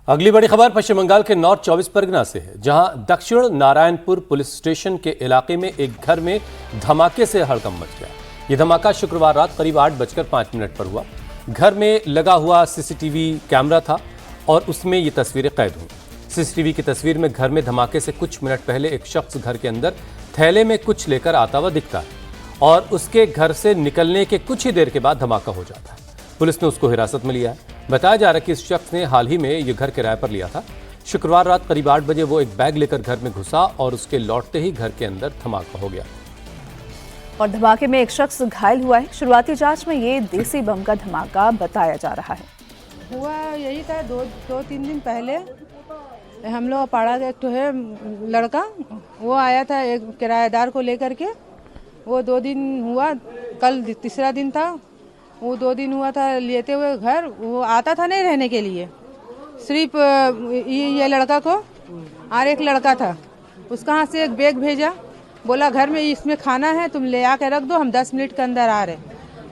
अगली बड़ी खबर पश्चिम बंगाल के नॉर्थ 24 परगना से है, जहां दक्षिण नारायणपुर पुलिस स्टेशन के इलाके में एक घर में धमाके से हड़कंप मच गया। यह धमाका शुक्रवार रात करीब 8:05 पर हुआ। घर में लगा हुआ सीसीटीवी कैमरा था और उसमें ये तस्वीरें कैद हुई। सीसीटीवी की तस्वीर में घर में धमाके से कुछ मिनट पहले एक शख्स घर के अंदर थैले में कुछ लेकर आता हुआ दिखता है और उसके घर से निकलने के कुछ ही देर के बाद धमाका हो जाता है। पुलिस ने उसको हिरासत में लिया है। बताया जा रहा है कि इस शख्स ने हाल ही में ये घर किराए पर लिया था। शुक्रवार रात करीब 8 बजे वो एक बैग लेकर घर में घुसा और उसके लौटते ही घर के अंदर धमाका हो गया और धमाके में एक शख्स घायल हुआ है। शुरुआती जांच में ये देसी बम का धमाका बताया जा रहा है। हुआ यही था, दो तीन दिन पहले हम लोग पाड़ा एक तो है लड़का, वो आया था एक किराएदार को लेकर के। वो 2 दिन हुआ, कल तीसरा दिन था। वो 2 दिन हुआ था लेते हुए घर। वो आता था नहीं रहने के लिए, सिर्फ ये लड़का को और एक लड़का था, उसका हाथ से एक बैग भेजा, बोला घर में इसमें खाना है, तुम ले आकर रख दो, हम 10 मिनट के अंदर आ रहे।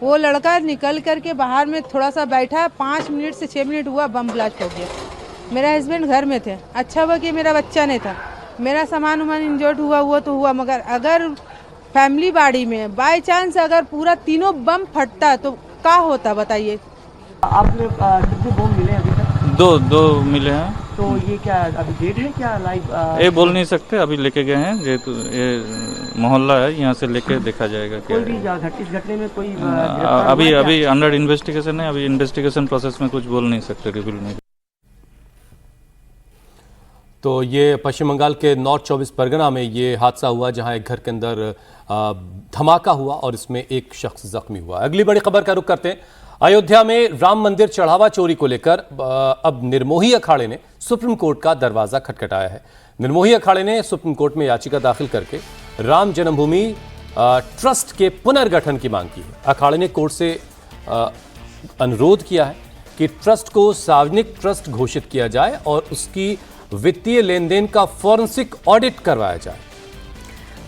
वो लड़का निकल करके बाहर में थोड़ा सा बैठा, 5 मिनट से 6 मिनट हुआ, बम ब्लास्ट हो गया। मेरा हस्बैंड घर में थे। अच्छा हुआ कि मेरा बच्चा नहीं था। मेरा सामान वामान इंजर्ड हुआ वो तो हुआ, मगर अगर फैमिली बाड़ी में बाय चांस अगर पूरा तीनों बम फटता तो क्या होता बताइए। आपने कितने बम मिले अभी तक? दो मिले हैं। तो ये क्या अभी डेट है क्या लाइव? ये बोल नहीं सकते, अभी लेके गए हैं, जेहेतु ये मोहल्ला है, यहाँ से लेके देखा जाएगा क्या कोई भी इस घटने में कोई अभी अंडर इन्वेस्टिगेशन है। अभी इन्वेस्टिगेशन प्रोसेस में कुछ बोल नहीं सकते, रिवील नहीं। तो ये पश्चिम बंगाल के नॉर्थ 24 परगना में ये हादसा हुआ, जहां एक घर के अंदर धमाका हुआ और इसमें एक शख्स जख्मी हुआ। अगली बड़ी खबर का रुख करते हैं। अयोध्या में राम मंदिर चढ़ावा चोरी को लेकर अब निर्मोही अखाड़े ने सुप्रीम कोर्ट का दरवाजा खटखटाया है। निर्मोही अखाड़े ने सुप्रीम कोर्ट में याचिका दाखिल करके राम जन्मभूमि ट्रस्ट के पुनर्गठन की मांग की है। अखाड़े ने कोर्ट से अनुरोध किया है कि ट्रस्ट को सार्वजनिक ट्रस्ट घोषित किया जाए और उसकी वित्तीय लेन देन का फॉरेंसिक ऑडिट करवाया जाए।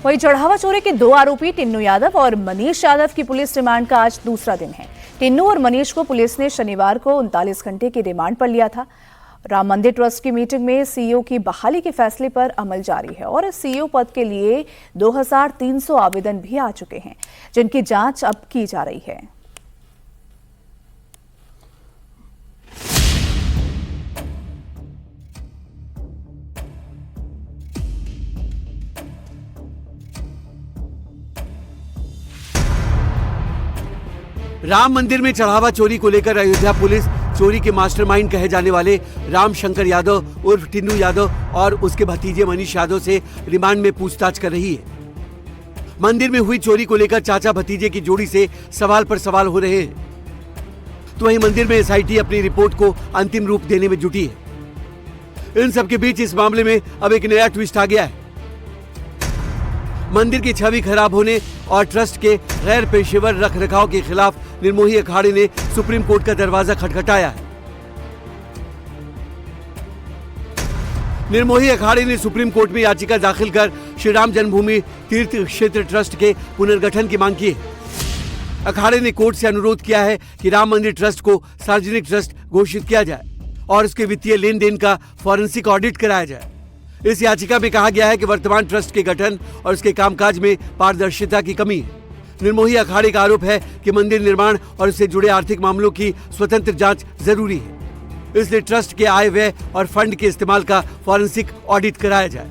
वहीं चढ़ावा चोरी के 2 आरोपी टिन्नू यादव और मनीष यादव की पुलिस रिमांड का आज दूसरा दिन है। टिन्नू और मनीष को पुलिस ने शनिवार को 39 घंटे की रिमांड पर लिया था। राम मंदिर ट्रस्ट की मीटिंग में सीईओ की बहाली के फैसले पर अमल जारी है और सीईओ पद के लिए 2300 आवेदन भी आ चुके हैं, जिनकी जांच अब की जा रही है। राम मंदिर में चढ़ावा चोरी को लेकर अयोध्या पुलिस चोरी के मास्टरमाइंड कहे जाने वाले राम शंकर यादव उर्फ टिन्नू यादव और उसके भतीजे मनीष यादव से रिमांड में पूछताछ कर रही है। मंदिर में हुई चोरी को लेकर चाचा भतीजे की जोड़ी से सवाल पर सवाल हो रहे हैं। तो वहीं मंदिर में एसआईटी अपनी रिपोर्ट को अंतिम रूप देने में जुटी है। इन सब के बीच इस मामले में अब एक नया ट्विस्ट आ गया है। मंदिर की छवि खराब होने और ट्रस्ट के गैर पेशेवर रख रखाव के खिलाफ निर्मोही अखाड़े ने सुप्रीम कोर्ट का दरवाजा खटखटाया है। निर्मोही अखाड़े ने सुप्रीम कोर्ट में याचिका दाखिल कर श्री राम जन्मभूमि तीर्थ क्षेत्र ट्रस्ट के पुनर्गठन की मांग की है। अखाड़े ने कोर्ट से अनुरोध किया है कि राम मंदिर ट्रस्ट को सार्वजनिक ट्रस्ट घोषित किया जाए और उसके वित्तीय लेन देन का फॉरेंसिक ऑडिट कराया जाए। इस याचिका में कहा गया है कि वर्तमान ट्रस्ट के गठन और उसके कामकाज में पारदर्शिता की कमी है। निर्मोही अखाड़े का आरोप है कि मंदिर निर्माण और उससे जुड़े आर्थिक मामलों की स्वतंत्र जांच जरूरी है, इसलिए ट्रस्ट के आय व्यय और फंड के इस्तेमाल का फॉरेंसिक ऑडिट कराया जाए।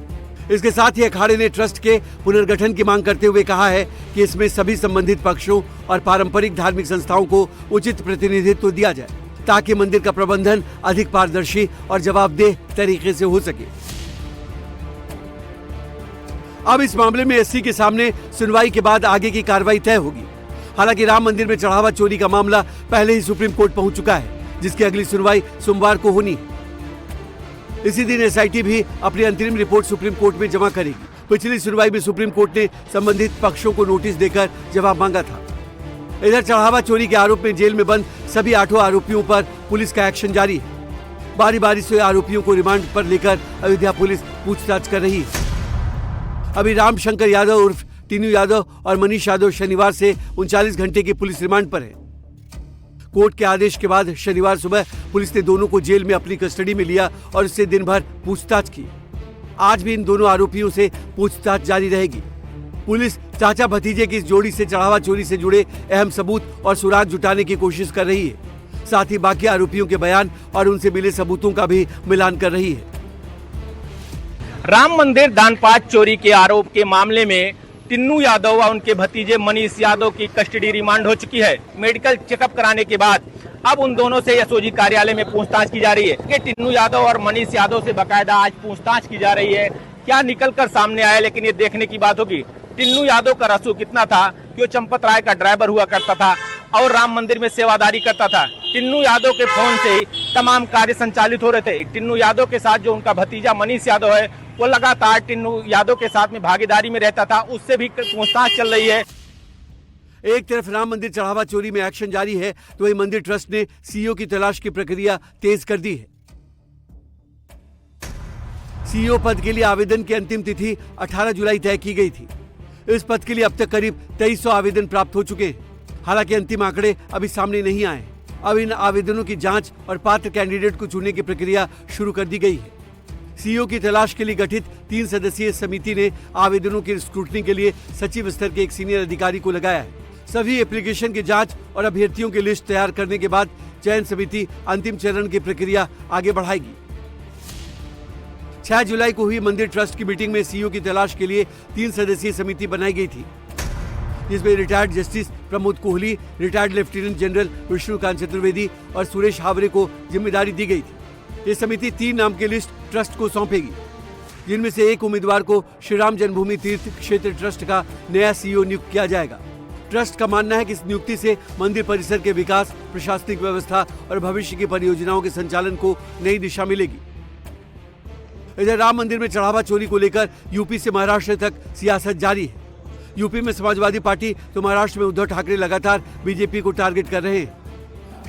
इसके साथ ही अखाड़े ने ट्रस्ट के पुनर्गठन की मांग करते हुए कहा है कि इसमें सभी संबंधित पक्षों और पारंपरिक धार्मिक संस्थाओं को उचित प्रतिनिधित्व दिया जाए, ताकि मंदिर का प्रबंधन अधिक पारदर्शी और जवाबदेह तरीके से हो सके। अब इस मामले में एससी के सामने सुनवाई के बाद आगे की कार्रवाई तय होगी। हालांकि राम मंदिर में चढ़ावा चोरी का मामला पहले ही सुप्रीम कोर्ट पहुंच चुका है, जिसकी अगली सुनवाई सोमवार को होनी है। इसी दिन एसआईटी भी अपनी अंतरिम रिपोर्ट सुप्रीम कोर्ट में जमा करेगी। पिछली सुनवाई में सुप्रीम कोर्ट ने संबंधित पक्षों को नोटिस देकर जवाब मांगा था। इधर चढ़ावा चोरी के आरोप में जेल में बंद सभी 8 आरोपियों पर पुलिस का एक्शन जारी है। बारी बारी से आरोपियों को रिमांड पर लेकर अयोध्या पुलिस पूछताछ कर रही है। अभी राम शंकर यादव उर्फ टिन्नू यादव और मनीष यादव शनिवार से 39 घंटे की पुलिस रिमांड पर है। कोर्ट के आदेश के बाद शनिवार सुबह पुलिस ने दोनों को जेल में अपनी कस्टडी में लिया और इससे दिन भर पूछताछ की। आज भी इन दोनों आरोपियों से पूछताछ जारी रहेगी। पुलिस चाचा भतीजे की इस जोड़ी से चढ़ावा चोरी से जुड़े अहम सबूत और सुराग जुटाने की कोशिश कर रही है। साथ ही बाकी आरोपियों के बयान और उनसे मिले सबूतों का भी मिलान कर रही है। राम मंदिर दानपाट चोरी के आरोप के मामले में टिन्नू यादव और उनके भतीजे मनीष यादव की कस्टडी रिमांड हो चुकी है। मेडिकल चेकअप कराने के बाद अब उन दोनों से एसओजी कार्यालय में पूछताछ की जा रही है कि टिन्नू यादव और मनीष यादव से बकायदा आज पूछताछ की जा रही है। क्या निकलकर सामने आया, लेकिन ये देखने की बात होगी। टिन्नू यादव का रसूख कितना था कि वो चंपत राय का ड्राइवर हुआ करता था और राम मंदिर में सेवादारी करता था। टिन्नू यादव के फोन से ही तमाम कार्य संचालित हो रहे थे। टिन्नू यादव के साथ जो उनका भतीजा मनीष यादव है वो लगातार टिन्नू यादव के साथ में भागीदारी में रहता था, उससे भी पूछताछ चल रही है। एक तरफ राम मंदिर चढ़ावा चोरी में एक्शन जारी है तो वहीं मंदिर ट्रस्ट ने सीईओ की तलाश की प्रक्रिया तेज कर दी है। सीईओ पद के लिए आवेदन की अंतिम तिथि 18 जुलाई तय की गई थी। इस पद के लिए अब तक करीब 2300 आवेदन प्राप्त हो चुके हैं। हालांकि अंतिम आंकड़े अभी सामने नहीं आए। अब इन आवेदनों की जांच और पात्र कैंडिडेट को चुनने की प्रक्रिया शुरू कर दी गई है। सीईओ की तलाश के लिए गठित 3 सदस्यीय समिति ने आवेदनों की स्क्रूटनी के लिए सचिव स्तर के एक सीनियर अधिकारी को लगाया है। सभी एप्लीकेशन की जांच और अभ्यर्थियों की लिस्ट तैयार करने के बाद चयन समिति अंतिम चरण की प्रक्रिया आगे बढ़ाएगी। 6 जुलाई को हुई मंदिर ट्रस्ट की मीटिंग में सीईओ की तलाश के लिए 3 सदस्यीय समिति बनाई गई थी, जिसमें retired justice Pramod Kohli, retired lieutenant general Vishnukant Chaturvedi और सुरेश हावरे को जिम्मेदारी दी गई थी। ये समिति 3 नाम की लिस्ट ट्रस्ट को सौंपेगी, जिनमें से एक उम्मीदवार को श्री राम जन्मभूमि तीर्थ क्षेत्र ट्रस्ट का नया सीईओ नियुक्त किया जाएगा। ट्रस्ट का मानना है कि इस नियुक्ति से मंदिर परिसर के विकास, प्रशासनिक व्यवस्था और भविष्य की परियोजनाओं के संचालन को नई दिशा मिलेगी। इधर राम मंदिर में चढ़ावा चोरी को लेकर यूपी से महाराष्ट्र तक सियासत जारी है। यूपी में समाजवादी पार्टी तो महाराष्ट्र में उद्धव ठाकरे लगातार बीजेपी को टारगेट कर रहे हैं।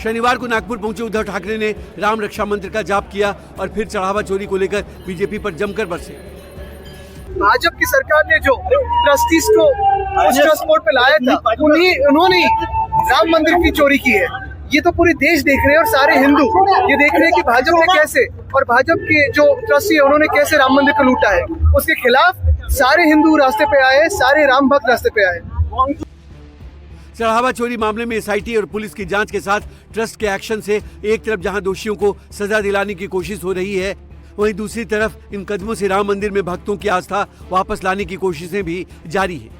शनिवार को नागपुर पहुंचे उद्धव ठाकरे ने राम रक्षा मंत्र का जाप किया और फिर चढ़ावा चोरी को लेकर बीजेपी पर जमकर बरसे। भाजपा की सरकार ने जो ट्रस्टीज को उस ट्रस्ट बोर्ड पे लाया था, उन्होंने राम मंदिर की चोरी की है। ये तो पूरे देश देख रहे हैं और सारे हिंदू ये देख रहे हैं कि भाजपा ने कैसे और भाजपा के जो ट्रस्टी है उन्होंने कैसे राम मंदिर को लूटा है। उसके खिलाफ सारे हिंदू रास्ते पे आए, सारे राम भक्त रास्ते पे आए। चढ़ावा चोरी मामले में एसआईटी और पुलिस की जांच के साथ ट्रस्ट के एक्शन से एक तरफ जहां दोषियों को सजा दिलाने की कोशिश हो रही है, वहीं दूसरी तरफ इन कदमों से राम मंदिर में भक्तों की आस्था वापस लाने की कोशिशें भी जारी है।